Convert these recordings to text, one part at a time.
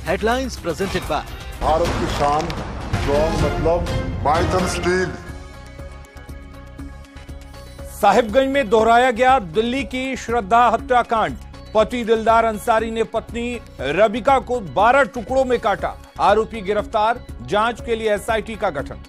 Headlines presented by Bharat की शान, strong मतलब माइथन स्टील। साहिबगंज में दोहराया गया दिल्ली की श्रद्धा हत्याकांड। पति दिलदार अंसारी ने पत्नी रबिका को 12 टुकड़ों में काटा। आरोपी गिरफ्तार, जांच के लिए एसआईटी का गठन।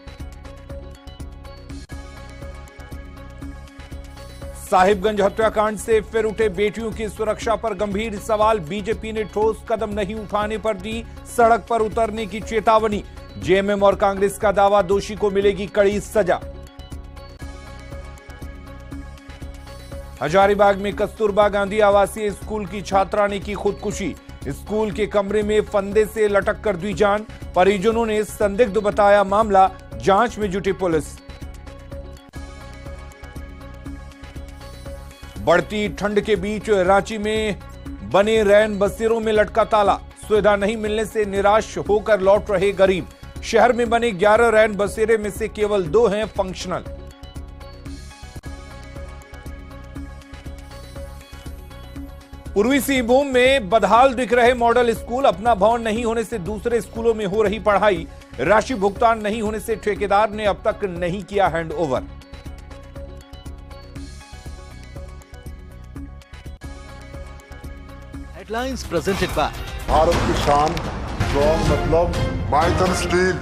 साहिबगंज हत्याकांड से फिर उठे बेटियों की सुरक्षा पर गंभीर सवाल। बीजेपी ने ठोस कदम नहीं उठाने पर दी सड़क पर उतरने की चेतावनी। जेएमएम और कांग्रेस का दावा, दोषी को मिलेगी कड़ी सजा। हजारीबाग में कस्तूरबा गांधी आवासीय स्कूल की छात्रा ने की खुदकुशी। स्कूल के कमरे में फंदे से लटक कर दी जान। परिजनों ने संदिग्ध बताया मामला, जांच में जुटी पुलिस। बढ़ती ठंड के बीच रांची में बने रैन बसेरों में लटका ताला। सुविधा नहीं मिलने से निराश होकर लौट रहे गरीब। शहर में बने 11 रैन बसेरे में से केवल 2 हैं फंक्शनल। पूर्वी सिंहभूम में बदहाल दिख रहे मॉडल स्कूल। अपना भवन नहीं होने से दूसरे स्कूलों में हो रही पढ़ाई। राशि भुगतान नहीं होने से ठेकेदार ने अब तक नहीं किया handover. Headlines presented by Bharat की शान, स्ट्रॉन्ग मतलब माइथन स्टील।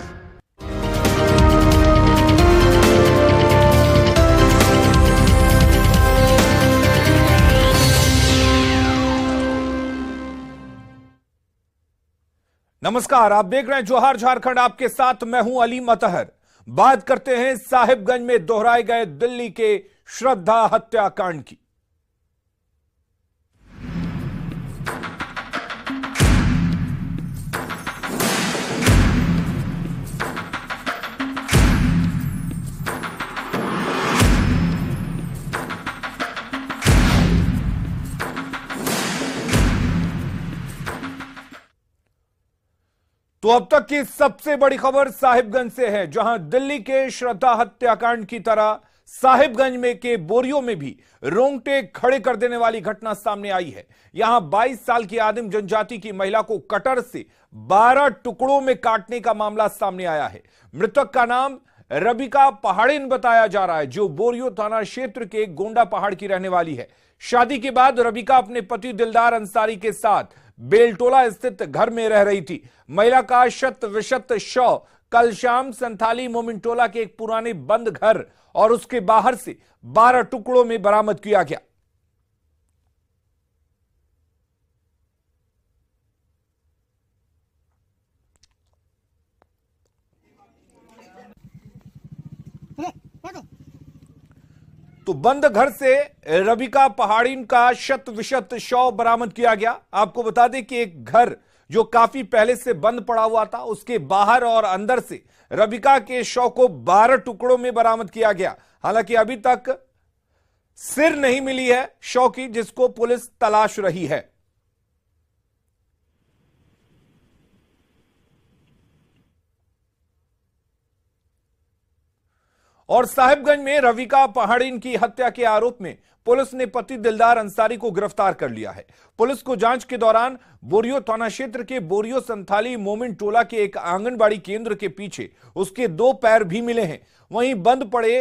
नमस्कार, आप देख रहे हैं जोहार झारखंड। आपके साथ मैं हूं अली मतहर। बात करते हैं साहिबगंज में दोहराए गए दिल्ली के श्रद्धा हत्याकांड की। तो अब तक की सबसे बड़ी खबर साहिबगंज से है, जहां दिल्ली के श्रद्धा हत्याकांड की तरह साहिबगंज में के बोरियो में भी रोंगटे खड़े कर देने वाली घटना सामने आई है। यहां 22 साल की आदिम जनजाति की महिला को कटर से 12 टुकड़ों में काटने का मामला सामने आया है। मृतक का नाम रबिका पहाड़िन बताया जा रहा है, जो बोरियो थाना क्षेत्र के गोंडा पहाड़ की रहने वाली है। शादी के बाद रबिका अपने पति दिलदार अंसारी के साथ बेलटोला स्थित घर में रह रही थी। महिला का शत विशत शव कल शाम संथाली मोमिनटोला के एक पुराने बंद घर और उसके बाहर से 12 टुकड़ों में बरामद किया गया। तो बंद घर से रबिका पहाड़िन का शत विशत शव बरामद किया गया। आपको बता दें कि एक घर जो काफी पहले से बंद पड़ा हुआ था, उसके बाहर और अंदर से रबिका के शव को 12 टुकड़ों में बरामद किया गया। हालांकि अभी तक सिर नहीं मिली है शव की, जिसको पुलिस तलाश रही है। और साहिबगंज में रबिका पहाड़िन की हत्या के आरोप में पुलिस ने पति दिलदार अंसारी को गिरफ्तार कर लिया है। पुलिस को जांच के दौरान बोरियो थाना क्षेत्र के बोरियो संथाली मोमिन टोला के एक आंगनबाड़ी केंद्र के पीछे उसके 2 पैर भी मिले हैं। वहीं बंद पड़े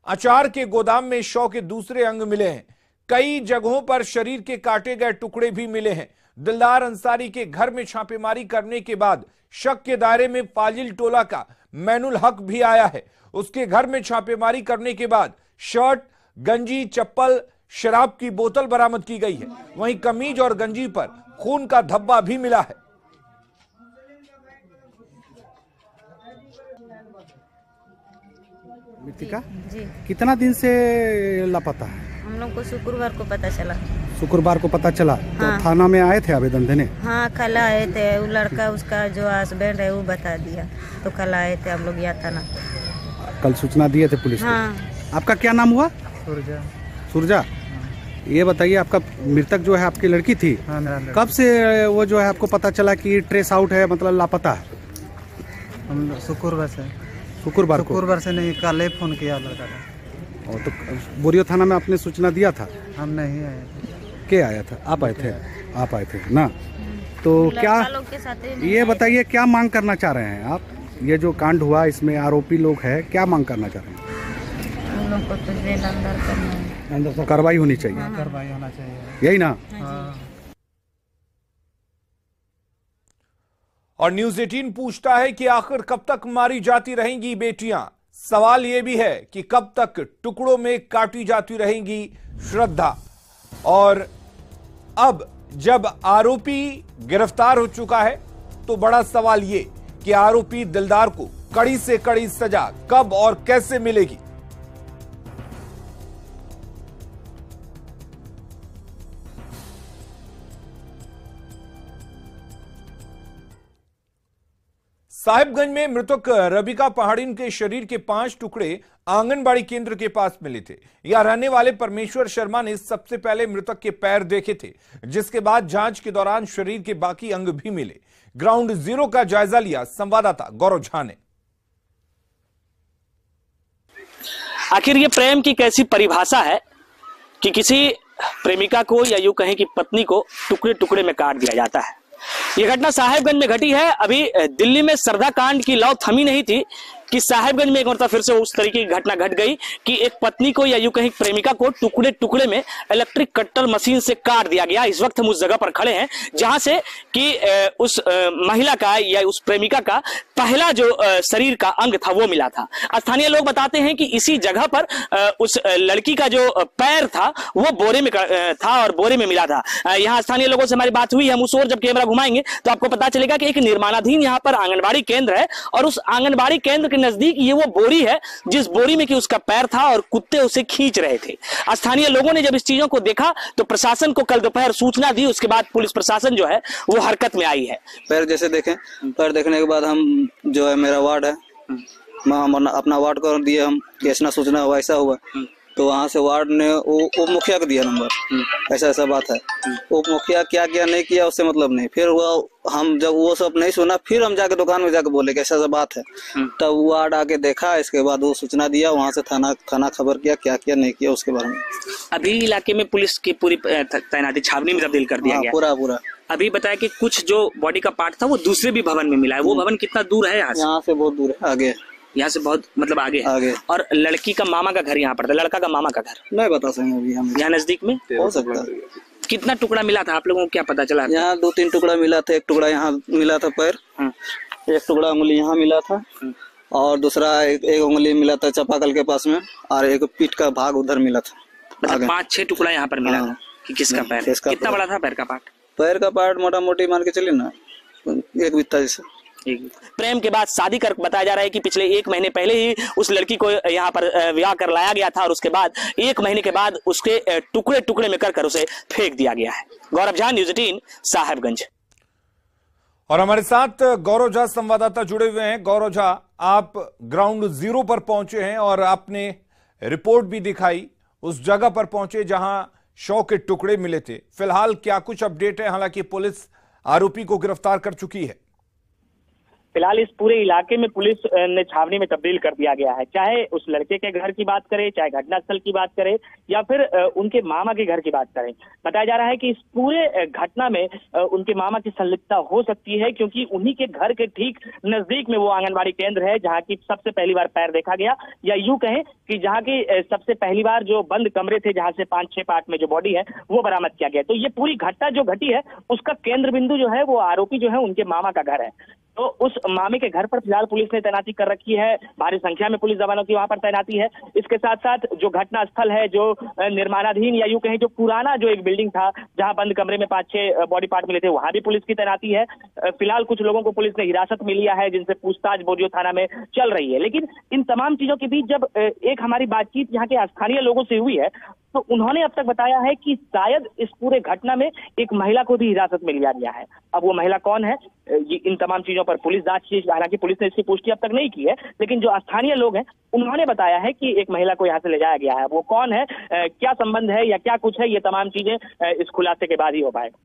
अचार के गोदाम में शव के दूसरे अंग मिले हैं। कई जगहों पर शरीर के काटे गए टुकड़े भी मिले हैं। दिलदार अंसारी के घर में छापेमारी करने के बाद शक के दायरे में फाजिल टोला का मैनुल हक भी आया है। उसके घर में छापेमारी करने के बाद शर्ट, गंजी, चप्पल, शराब की बोतल बरामद की गई है। वहीं कमीज और गंजी पर खून का धब्बा भी मिला है। मृतिका जी, कितना दिन से लापता है? हम लोग को शुक्रवार को पता चला। शुक्रवार को पता चला। हाँ। तो थाना में आए थे आवेदन देने? हाँ, कल आए थे। वो लड़का, उसका जो हस्बैंड है, वो बता दिया, तो कल आए थे हम लोग यहाँ थाना। कल सूचना दिए थे पुलिस को? हाँ। आपका क्या नाम हुआ? सुरजा। सुरजा। ये बताइए, आपका मृतक जो है आपकी लड़की थी? हाँ, मेरा लड़का। कब से वो जो है आपको पता चला कि ट्रेस आउट है, मतलब लापता है? हम शुक्रवार से। शुक्रवार से नहीं, कल ही फोन किया लड़का का। और तो बोरियो थाना में आपने सूचना दिया था? हम नहीं आए। के आया था? आप आए थे? आप आए थे ना? तो क्या लड़का लोग के साथ ही ये बताइए क्या मांग करना चाह रहे हैं आप? ये जो कांड हुआ इसमें आरोपी लोग हैं, क्या मांग करना चाह रहे हैं? उन लोग को तो जेल अंदर करना है। अंदर से कार्रवाई होनी चाहिए, कार्रवाई होना चाहिए। यही ना? और न्यूज 18 पूछता है कि आखिर कब तक मारी जाती रहेंगी बेटियां? सवाल यह भी है कि कब तक टुकड़ों में काटी जाती रहेंगी श्रद्धा? और अब जब आरोपी गिरफ्तार हो चुका है तो बड़ा सवाल यह कि आरोपी दिलदार को कड़ी से कड़ी सजा कब और कैसे मिलेगी? साहिबगंज में मृतक रबिका पहाड़िन के शरीर के 5 टुकड़े आंगनबाड़ी केंद्र के पास मिले थे। यहां रहने वाले परमेश्वर शर्मा ने सबसे पहले मृतक के पैर देखे थे, जिसके बाद जांच के दौरान शरीर के बाकी अंग भी मिले। ग्राउंड जीरो का जायजा लिया संवाददाता गौरव झा ने। आखिर ये प्रेम की कैसी परिभाषा है कि किसी प्रेमिका को या यूं कहें कि पत्नी को टुकड़े टुकड़े में काट दिया जाता है। ये घटना साहिबगंज में घटी है। अभी दिल्ली में श्रद्धा कांड की लौ थमी नहीं थी कि साहिबगंज में एक मरतबा फिर से उस तरीके की घटना घट गई कि एक पत्नी को या यूं कहीं प्रेमिका को टुकड़े टुकड़े में इलेक्ट्रिक कट्टर मशीन से काट दिया गया। इस वक्त हम उस जगह पर खड़े हैं जहां से कि उस महिला का या उस प्रेमिका का पहला जो शरीर का अंग था वो मिला था। स्थानीय लोग बताते हैं कि इसी जगह पर उस लड़की का जो पैर था वो बोरे में था और बोरे में मिला था। यहाँ स्थानीय लोगों से हमारी बात हुई। हम उस ओर जब कैमरा घुमाएंगे तो आपको पता चलेगा कि एक निर्माणाधीन यहाँ पर आंगनबाड़ी केंद्र है और उस आंगनबाड़ी केंद्र नजदीक ये वो बोरी है जिस बोरी में कि उसका पैर था और कुत्ते उसे खींच रहे थे। स्थानीय लोगों ने जब इस चीजों को देखा तो प्रशासन को कल दोपहर सूचना दी। उसके बाद पुलिस प्रशासन जो है वो हरकत में आई है। पैर जैसे देखें, पैर देखने के बाद हम जो है मेरा वार्ड है, हम अपना वार्ड को दिए, हम कैसा सूचना हुआ ऐसा हुआ तो वहाँ से वार्ड ने उप मुखिया को दिया नंबर, ऐसा ऐसा बात है। उप मुखिया क्या किया नहीं किया उससे मतलब नहीं। फिर वो हम जब वो सब नहीं सुना फिर हम जाके दुकान में जाके बोले कि ऐसा ऐसा बात है। तब वार्ड आके देखा, इसके बाद वो सूचना दिया, वहाँ से थाना खबर किया, क्या किया नहीं किया उसके बारे में। अभी इलाके में पुलिस की पूरी तैनाती छावनी में तब्दील कर दिया गया पूरा। अभी बताया कि कुछ जो बॉडी का पार्ट था वो दूसरे भी भवन में मिला है। वो भवन कितना दूर है यहाँ से? बहुत दूर है, आगे, यहाँ से बहुत मतलब आगे है। और लड़की का मामा का घर यहाँ पर था, लड़का का मामा का घर नहीं बता सकेंगे अभी हम। यहाँ नजदीक में हो सकता है। कितना टुकड़ा मिला था आप लोगों को क्या पता चला? यहाँ 2-3 टुकड़ा मिला था। एक टुकड़ा यहाँ मिला था पैर, एक टुकड़ा उंगली यहाँ मिला था और दूसरा एक उंगली मिला था चापाकल के पास में और एक पीठ का भाग उधर मिला था। मतलब 5-6 टुकड़ा यहाँ पर मिला था कि किसका पैर? कितना बड़ा था पैर का पार्ट? पैर का पार्ट मोटा मोटी मान के चलिए ना 1 बित्ता जैसा। प्रेम के बाद शादी कर बताया जा रहा है कि पिछले 1 महीने पहले ही उस लड़की को यहाँ पर विवाह कर लाया गया था और उसके बाद 1 महीने के बाद उसके टुकड़े टुकड़े में कर उसे फेंक दिया गया है। गौरव झा, न्यूज़ 18 साहिबगंज। और हमारे साथ गौरव झा संवाददाता जुड़े हुए हैं। गौरव झा, आप ग्राउंड जीरो पर पहुंचे हैं और आपने रिपोर्ट भी दिखाई, उस जगह पर पहुंचे जहां शव के टुकड़े मिले थे। फिलहाल क्या कुछ अपडेट है? हालांकि पुलिस आरोपी को गिरफ्तार कर चुकी है। फिलहाल इस पूरे इलाके में पुलिस ने छावनी में तब्दील कर दिया गया है। चाहे उस लड़के के घर की बात करें, चाहे घटनास्थल की बात करें या फिर उनके मामा के घर की बात करें, बताया जा रहा है कि इस पूरे घटना में उनके मामा की संलिप्तता हो सकती है क्योंकि उन्हीं के घर के ठीक नजदीक में वो आंगनबाड़ी केंद्र है जहाँ की सबसे पहली बार पैर देखा गया, या यूं कहें कि जहाँ की सबसे पहली बार जो बंद कमरे थे जहाँ से 5-6 पार्ट में जो बॉडी है वो बरामद किया गया। तो ये पूरी घटना जो घटी है उसका केंद्र बिंदु जो है वो आरोपी जो है उनके मामा का घर है। तो उस मामे के घर पर फिलहाल पुलिस ने तैनाती कर रखी है। भारी संख्या में पुलिस जवानों की वहां पर तैनाती है। इसके साथ साथ जो घटना स्थल है, जो निर्माणाधीन या यूं कहें जो पुराना जो एक बिल्डिंग था जहां बंद कमरे में 5-6 बॉडी पार्ट मिले थे, वहां भी पुलिस की तैनाती है। फिलहाल कुछ लोगों को पुलिस ने हिरासत में लिया है जिनसे पूछताछ बोरियो थाना में चल रही है। लेकिन इन तमाम चीजों के बीच जब एक हमारी बातचीत यहाँ के स्थानीय लोगों से हुई है तो उन्होंने अब तक बताया है कि शायद इस पूरे घटना में एक महिला को भी हिरासत में लिया गया है। अब वो महिला कौन है, इन तमाम चीजों पर पुलिस जांच, हालांकि पुलिस ने इसकी पुष्टि अब तक नहीं की है, लेकिन जो स्थानीय लोग हैं उन्होंने बताया है कि एक महिला को यहाँ से ले जाया गया है। वो कौन है, क्या संबंध है या क्या कुछ है, ये तमाम चीजें इस खुलासे के बाद ही हो पाएगा।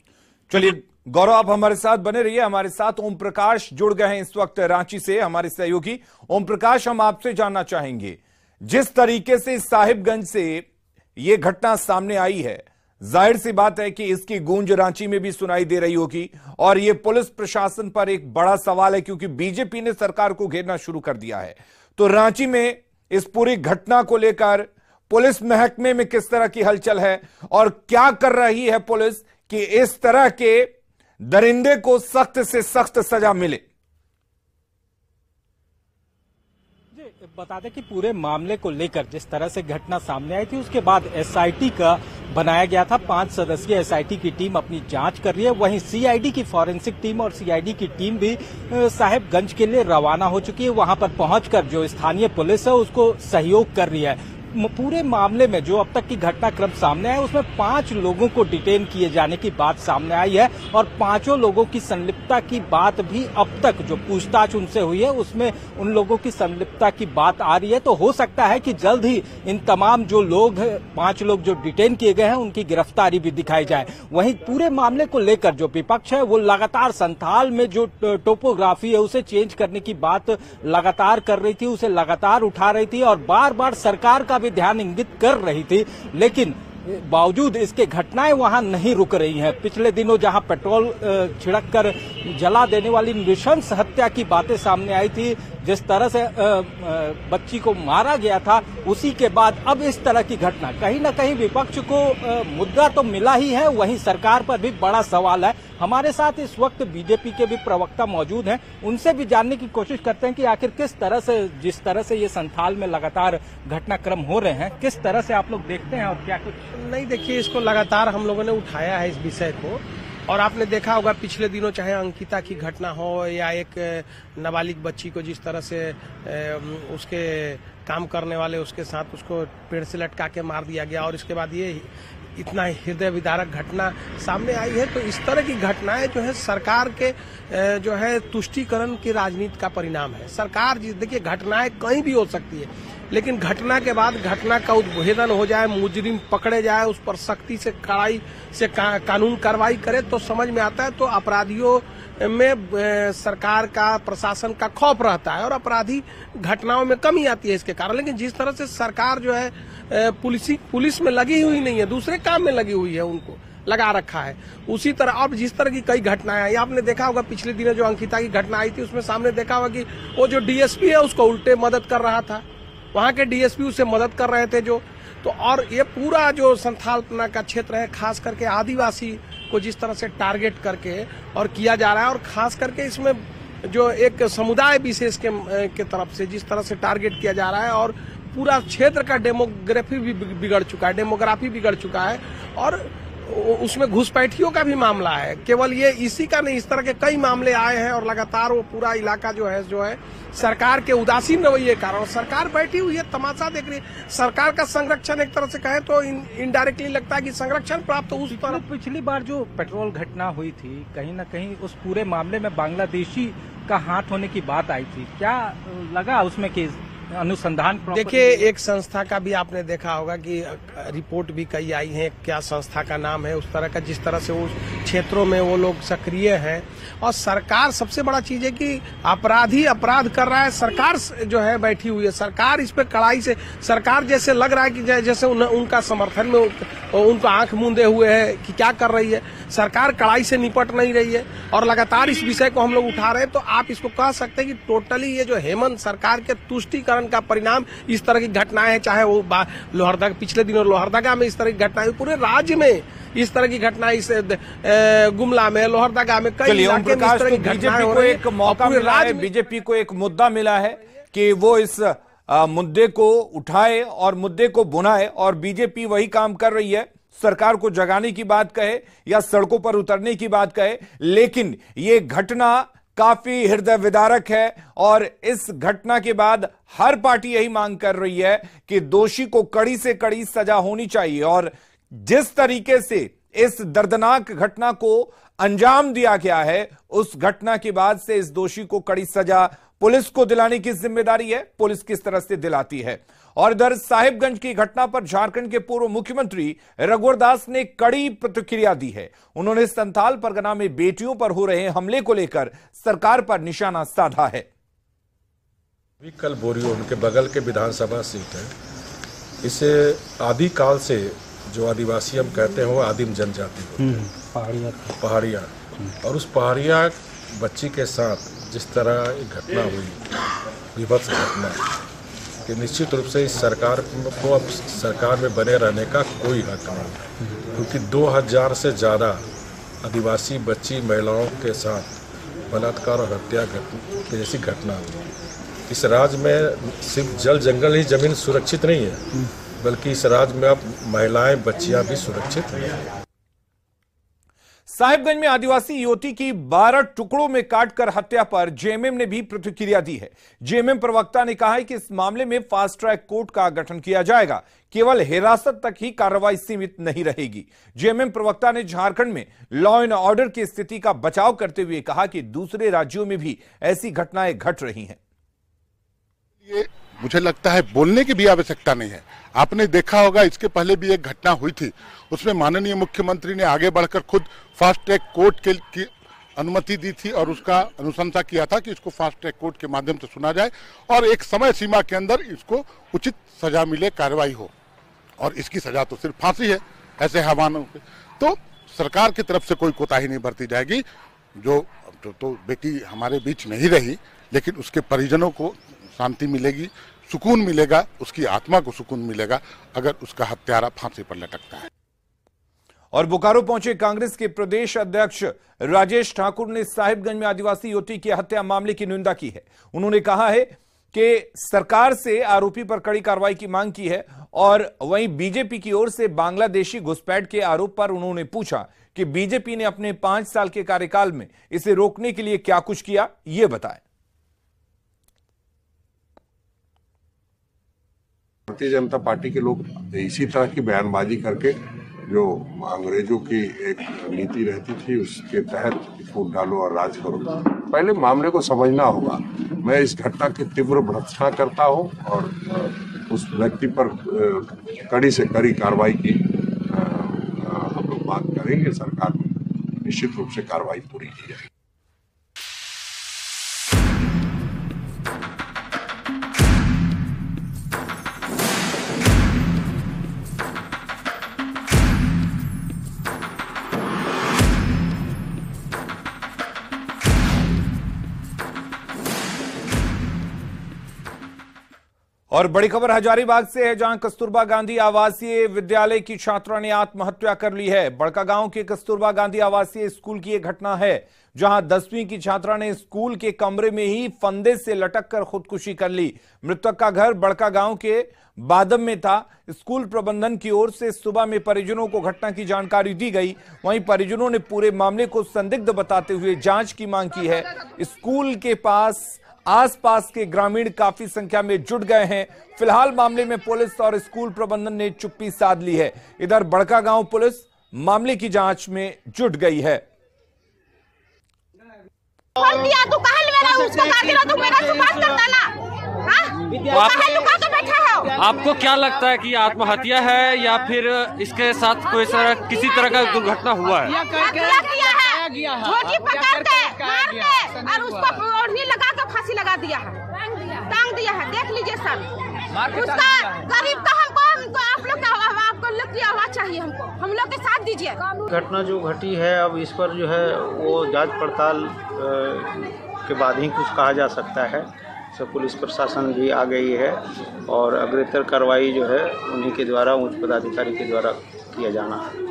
चलिए गौरव, आप हमारे साथ बने रहिए। हमारे साथ ओम प्रकाश जुड़ गए हैं इस वक्त रांची से, हमारे सहयोगी। ओम प्रकाश, हम आपसे जानना चाहेंगे, जिस तरीके से साहिबगंज से ये घटना सामने आई है, जाहिर सी बात है कि इसकी गूंज रांची में भी सुनाई दे रही होगी और यह पुलिस प्रशासन पर एक बड़ा सवाल है, क्योंकि बीजेपी ने सरकार को घेरना शुरू कर दिया है। तो रांची में इस पूरी घटना को लेकर पुलिस महकमे में किस तरह की हलचल है और क्या कर रही है पुलिस कि इस तरह के दरिंदे को सख्त से सख्त सजा मिले। बता दें कि पूरे मामले को लेकर जिस तरह से घटना सामने आई थी उसके बाद एसआईटी का बनाया गया था। 5 सदस्यीय एसआईटी की टीम अपनी जांच कर रही है। वहीं सीआईडी की फॉरेंसिक टीम और सीआईडी की टीम भी साहिबगंज के लिए रवाना हो चुकी है। वहां पर पहुंचकर जो स्थानीय पुलिस है उसको सहयोग कर रही है। पूरे मामले में जो अब तक की घटनाक्रम सामने आया उसमें 5 लोगों को डिटेन किए जाने की बात सामने आई है और 5 लोगों की संलिप्तता की बात भी अब तक जो पूछताछ उनसे हुई है उसमें उन लोगों की संलिप्तता की बात आ रही है। तो हो सकता है कि जल्द ही इन तमाम जो लोग 5 लोग जो डिटेन किए गए हैं उनकी गिरफ्तारी भी दिखाई जाए। वहीं पूरे मामले को लेकर जो विपक्ष है वो लगातार संथाल में जो टोपोग्राफी है उसे चेंज करने की बात लगातार कर रही थी, उसे लगातार उठा रही थी और बार बार सरकार का भी ध्यान इंगित कर रही थी। लेकिन बावजूद इसके घटनाएं वहां नहीं रुक रही हैं। पिछले दिनों जहां पेट्रोल छिड़ककर जला देने वाली नृशंस हत्या की बातें सामने आई थी, जिस तरह से बच्ची को मारा गया था, उसी के बाद अब इस तरह की घटना, कहीं न कहीं विपक्ष को मुद्दा तो मिला ही है, वहीं सरकार पर भी बड़ा सवाल है। हमारे साथ इस वक्त बीजेपी के भी प्रवक्ता मौजूद हैं, उनसे भी जानने की कोशिश करते हैं कि आखिर किस तरह से, जिस तरह से ये संथाल में लगातार घटनाक्रम हो रहे हैं, किस तरह से आप लोग देखते हैं और क्या कुछ। नहीं, देखिए, इसको लगातार हम लोगों ने उठाया है इस विषय को, और आपने देखा होगा पिछले दिनों चाहे अंकिता की घटना हो या एक नाबालिग बच्ची को जिस तरह से उसके काम करने वाले उसके साथ उसको पेड़ से लटका के मार दिया गया और इसके बाद ये इतना हृदय विदारक घटना सामने आई है। तो इस तरह की घटनाएं जो है सरकार के जो है तुष्टीकरण की राजनीति का परिणाम है। सरकार, देखिए, घटनाएं कहीं भी हो सकती है, लेकिन घटना के बाद घटना का उद्भेदन हो जाए, मुजरिम पकड़े जाए, उस पर सख्ती से कड़ाई से कानून कार्रवाई करे तो समझ में आता है। तो अपराधियों में सरकार का, प्रशासन का खौफ रहता है और अपराधी घटनाओं में कमी आती है इसके कारण। लेकिन जिस तरह से सरकार जो है पुलिस में लगी हुई नहीं है, दूसरे काम में लगी हुई है, उनको लगा रखा है। उसी तरह अब जिस तरह की कई घटनाएं आई, आपने देखा होगा पिछले दिनों जो अंकिता की घटना आई थी उसमें सामने देखा होगा कि वो जो डीएसपी है उसको उल्टे मदद कर रहा था, वहां के डीएसपी उसे मदद कर रहे थे जो। तो और ये पूरा जो संथालपना का क्षेत्र है, खास करके आदिवासी को जिस तरह से टारगेट करके और किया जा रहा है, और खास करके इसमें जो एक समुदाय विशेष के तरफ से जिस तरह से टारगेट किया जा रहा है, और पूरा क्षेत्र का डेमोग्राफी भी बिगड़ चुका है और उसमें घुसपैठियों का भी मामला है। केवल ये इसी का नहीं, इस तरह के कई मामले आए हैं और लगातार वो पूरा इलाका जो है सरकार के उदासीन रवैये कारण सरकार बैठी हुई है, तमाशा देख रही है। सरकार का संरक्षण एक तरह से कहे तो इनडायरेक्टली लगता है कि संरक्षण प्राप्त उस तरह। पिछली बार जो पेट्रोल घटना हुई थी, कहीं न कहीं उस पूरे मामले में बांग्लादेशी का हाथ होने की बात आई थी, क्या लगा उसमें कि अनुसंधान? देखिए, एक संस्था का भी आपने देखा होगा कि रिपोर्ट भी कई आई है, क्या संस्था का नाम है, उस तरह का, जिस तरह से उस क्षेत्रों में वो लोग सक्रिय हैं। और सरकार, सबसे बड़ा चीज है कि अपराधी अपराध कर रहा है, सरकार जो है बैठी हुई है, सरकार इस पे कड़ाई से, सरकार जैसे लग रहा है कि जैसे उनका समर्थन में उनको आंख मूंदे हुए है कि क्या कर रही है, सरकार कड़ाई से निपट नहीं रही है और लगातार इस विषय को हम लोग उठा रहे हैं। तो आप इसको कह सकते हैं कि टोटली ये जो हेमंत सरकार के तुष्टीकरण का परिणाम इस तरह की घटनाएं हैं, चाहे वो लोहरदगा, पिछले दिनों लोहरदगा में इस तरह की घटनाएं, पूरे राज्य में इस तरह की घटनाएं, इस गुमला में, लोहरदगा में, कई इलाके में इस तरह की घटनाएं हो रही हैं। एक मौका मिला है, बीजेपी को एक मुद्दा मिला है कि वो इस मुद्दे को उठाए और मुद्दे को बुनाए, और बीजेपी वही काम कर रही है, सरकार को जगाने की बात कहे या सड़कों पर उतरने की बात कहे। लेकिन ये घटना काफी हृदय विदारक है और इस घटना के बाद हर पार्टी यही मांग कर रही है कि दोषी को कड़ी से कड़ी सजा होनी चाहिए। और जिस तरीके से इस दर्दनाक घटना को अंजाम दिया गया है, उस घटना के बाद से इस दोषी को कड़ी सजा पुलिस को दिलाने की जिम्मेदारी है। पुलिस किस तरह से दिलाती है। और इधर साहिबगंज की घटना पर झारखंड के पूर्व मुख्यमंत्री रघुवर दास ने कड़ी प्रतिक्रिया दी है। उन्होंने संथाल परगना में बेटियों पर हो रहे हमले को लेकर सरकार पर निशाना साधा है। कल बोरियो, उनके बगल के विधानसभा सीट है, इसे आदिकाल से जो आदिवासी हम कहते हैं वो आदिम जनजाति होती है, पहाड़िया। और उस पहाड़िया बच्ची के साथ जिस तरह एक घटना हुई, विभत्स घटना, कि निश्चित रूप से इस सरकार को अब सरकार में बने रहने का कोई हक नहीं, क्योंकि 2000 से ज़्यादा आदिवासी बच्ची महिलाओं के साथ बलात्कार और हत्या जैसी घटना हुई। इस राज्य में सिर्फ जल जंगल ही जमीन सुरक्षित नहीं है, बल्कि इस राज्य में अब महिलाएं बच्चियां भी सुरक्षित नहीं है। साहिबगंज में आदिवासी युवती की 12 टुकड़ों में काटकर हत्या पर जेएमएम ने भी प्रतिक्रिया दी है। जेएमएम प्रवक्ता ने कहा है कि इस मामले में फास्ट ट्रैक कोर्ट का गठन किया जाएगा, केवल हिरासत तक ही कार्रवाई सीमित नहीं रहेगी। जेएमएम प्रवक्ता ने झारखंड में लॉ एंड ऑर्डर की स्थिति का बचाव करते हुए कहा कि दूसरे राज्यों में भी ऐसी घटनाएं घट रही हैं। ये मुझे लगता है बोलने की भी आवश्यकता नहीं है। आपने देखा होगा इसके पहले भी एक घटना हुई थी, उसमें माननीय मुख्यमंत्री ने आगे बढ़कर खुद फास्ट ट्रैक कोर्ट की अनुमति दी थी और उसका अनुशंसा किया था कि इसको फास्ट ट्रैक कोर्ट के माध्यम से सुना जाए और एक समय सीमा के अंदर इसको उचित सजा मिले, कार्रवाई हो। और इसकी सजा तो सिर्फ फांसी है ऐसे हैवानों पे। तो सरकार की तरफ से कोई कोताही नहीं बरती जाएगी। जो तो बेटी हमारे बीच नहीं रही, लेकिन उसके परिजनों को शांति मिलेगी, सुकून मिलेगा, उसकी आत्मा को सुकून मिलेगा अगर उसका हत्यारा फांसी पर लटकता है। और बोकारो पहुंचे कांग्रेस के प्रदेश अध्यक्ष राजेश ठाकुर ने साहिबगंज में आदिवासी युवती की हत्या मामले की निंदा की है। उन्होंने कहा है कि सरकार से आरोपी पर कड़ी कार्रवाई की मांग की है। और वहीं बीजेपी की ओर से बांग्लादेशी घुसपैठ के आरोप पर उन्होंने पूछा कि बीजेपी ने अपने 5 साल के कार्यकाल में इसे रोकने के लिए क्या कुछ किया, ये बताएं। भारतीय जनता पार्टी के लोग इसी तरह की बयानबाजी करके, जो अंग्रेजों की एक नीति रहती थी उसके तहत फूट डालो और राज करो, पहले मामले को समझना होगा। मैं इस घटना की तीव्र भर्त्सना करता हूं और उस व्यक्ति पर कड़ी से कड़ी कार्रवाई की हम लोग बात करेंगे। सरकार में निश्चित रूप से कार्रवाई पूरी की जाएगी। और बड़ी खबर हजारीबाग से है, जहां कस्तूरबा गांधी आवासीय विद्यालय की छात्रा ने आत्महत्या कर ली है। बड़कागांव के कस्तूरबा गांधी आवासीय स्कूल की यह घटना है, जहां 10वीं की छात्रा ने स्कूल के कमरे में ही फंदे से लटककर खुदकुशी कर ली। मृतक का घर बड़कागांव के बादम में था। स्कूल प्रबंधन की ओर से सुबह में परिजनों को घटना की जानकारी दी गई। वहीं परिजनों ने पूरे मामले को संदिग्ध बताते हुए जांच की मांग की है। स्कूल के पास आसपास के ग्रामीण काफी संख्या में जुट गए हैं। फिलहाल मामले में पुलिस और स्कूल प्रबंधन ने चुप्पी साध ली है। इधर बड़कागांव पुलिस मामले की जांच में जुट गई है। आपको क्या लगता है कि आत्महत्या है या फिर इसके साथ कोई किसी तरह का दुर्घटना हुआ है? और उसको ओढ़नी लगा के फांसी लगा दिया है, टांग दिया है। देख लीजिए सर, उसका गरीब का हमको आप लोग की आवाज चाहिए, हमको हम लोग के साथ दीजिए। घटना जो घटी है अब इस पर जो है वो जांच पड़ताल के बाद ही कुछ कहा जा सकता है। सब पुलिस प्रशासन भी आ गई है और अग्रेतर कार्रवाई जो है उन्हीं के द्वारा, उच्च पदाधिकारी के द्वारा किया जाना है।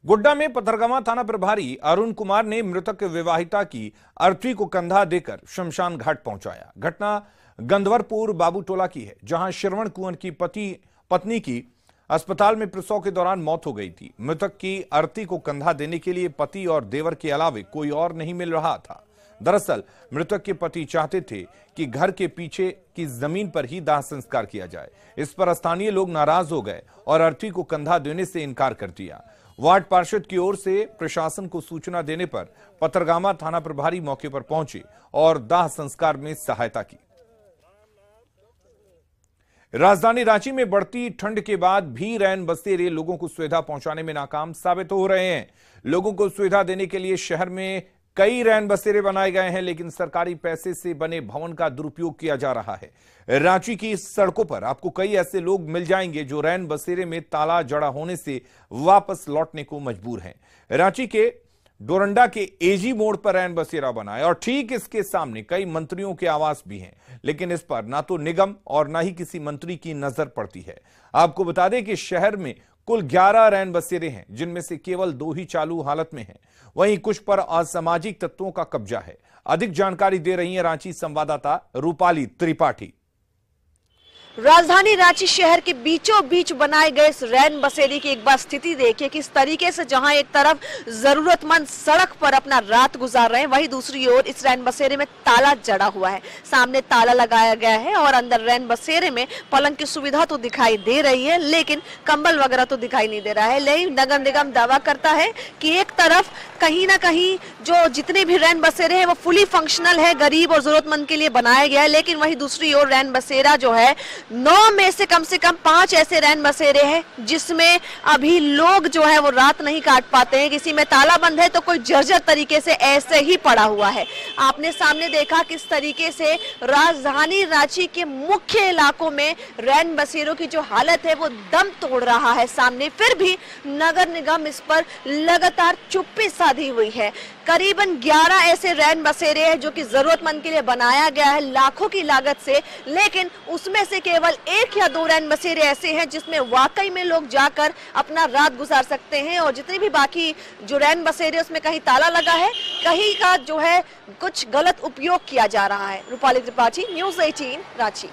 गोड्डा में पथरगामा थाना प्रभारी अरुण कुमार ने मृतक विवाहिता की अर्थी को कंधा देकर शमशान घाट पहुंचाया। घटना गंधवरपुर बाबूटोला की है, जहां श्रवण कुंवर की पत्नी की अस्पताल में प्रसव के दौरान मौत हो गई थी। मृतक की अर्थी को कंधा देने के लिए पति और देवर के अलावे कोई और नहीं मिल रहा था। दरअसल मृतक के पति चाहते थे कि घर के पीछे की जमीन पर ही दाह संस्कार किया जाए। इस पर स्थानीय लोग नाराज हो गए और अर्थी को कंधा देने से इनकार कर दिया। वार्ड पार्षद की ओर से प्रशासन को सूचना देने पर पथरगामा थाना प्रभारी मौके पर पहुंचे और दाह संस्कार में सहायता की। राजधानी रांची में बढ़ती ठंड के बाद भी रैन बसेरे लोगों को सुविधा पहुंचाने में नाकाम साबित हो रहे हैं। लोगों को सुविधा देने के लिए शहर में कई रैन बसेरे बनाए गए हैं, लेकिन सरकारी पैसे से बने भवन का दुरुपयोग किया जा रहा है। रांची की सड़कों पर आपको कई ऐसे लोग मिल जाएंगे जो रैन बसेरे में ताला जड़ा होने से वापस लौटने को मजबूर हैं। रांची के डोरंडा के एजी मोड़ पर रैन बसेरा बना है और ठीक इसके सामने कई मंत्रियों के आवास भी हैं, लेकिन इस पर ना तो निगम और ना ही किसी मंत्री की नजर पड़ती है। आपको बता दें कि शहर में कुल 11 रैन बसेरे हैं, जिनमें से केवल 2 ही चालू हालत में हैं। वहीं कुछ पर असामाजिक तत्वों का कब्जा है। अधिक जानकारी दे रही है रांची संवाददाता रूपाली त्रिपाठी। राजधानी रांची शहर के बीचों बीच बनाए गए इस रैन बसेरे की एक बार स्थिति देखिए, किस तरीके से जहां एक तरफ जरूरतमंद सड़क पर अपना रात गुजार रहे हैं, वहीं दूसरी ओर इस रैन बसेरे में ताला जड़ा हुआ है। सामने ताला लगाया गया है और अंदर रैन बसेरे में पलंग की सुविधा तो दिखाई दे रही है, लेकिन कंबल वगैरह तो दिखाई नहीं दे रहा है। लेकिन नगर निगम दावा करता है कि एक तरफ कहीं ना कहीं जो जितने भी रैन बसेरे हैं वो फुली फंक्शनल है, गरीब और जरूरतमंद के लिए बनाया गया है। लेकिन वहीं दूसरी ओर रैन बसेरा जो है 9 में से कम 5 ऐसे रैन बसेरे हैं जिसमें अभी लोग जो है वो रात नहीं काट पाते हैं। किसी में ताला बंद है तो कोई जर्जर तरीके से ऐसे ही पड़ा हुआ है। आपने सामने देखा किस तरीके से राजधानी रांची के मुख्य इलाकों में रैन बसेरों की जो हालत है वो दम तोड़ रहा है सामने, फिर भी नगर निगम इस पर लगातार चुप्पी साधी हुई है। करीबन 11 ऐसे रैन बसेरे हैं जो कि जरूरतमंद के लिए बनाया गया है लाखों की लागत से, लेकिन उसमें से केवल 1 या 2 रैन बसेरे ऐसे हैं जिसमें वाकई में लोग जाकर अपना रात गुजार सकते हैं। और जितने भी बाकी जो रैन बसेरे उसमें कहीं ताला लगा है, कहीं का जो है कुछ गलत उपयोग किया जा रहा है। रूपाली त्रिपाठी, न्यूज़ 18 रांची।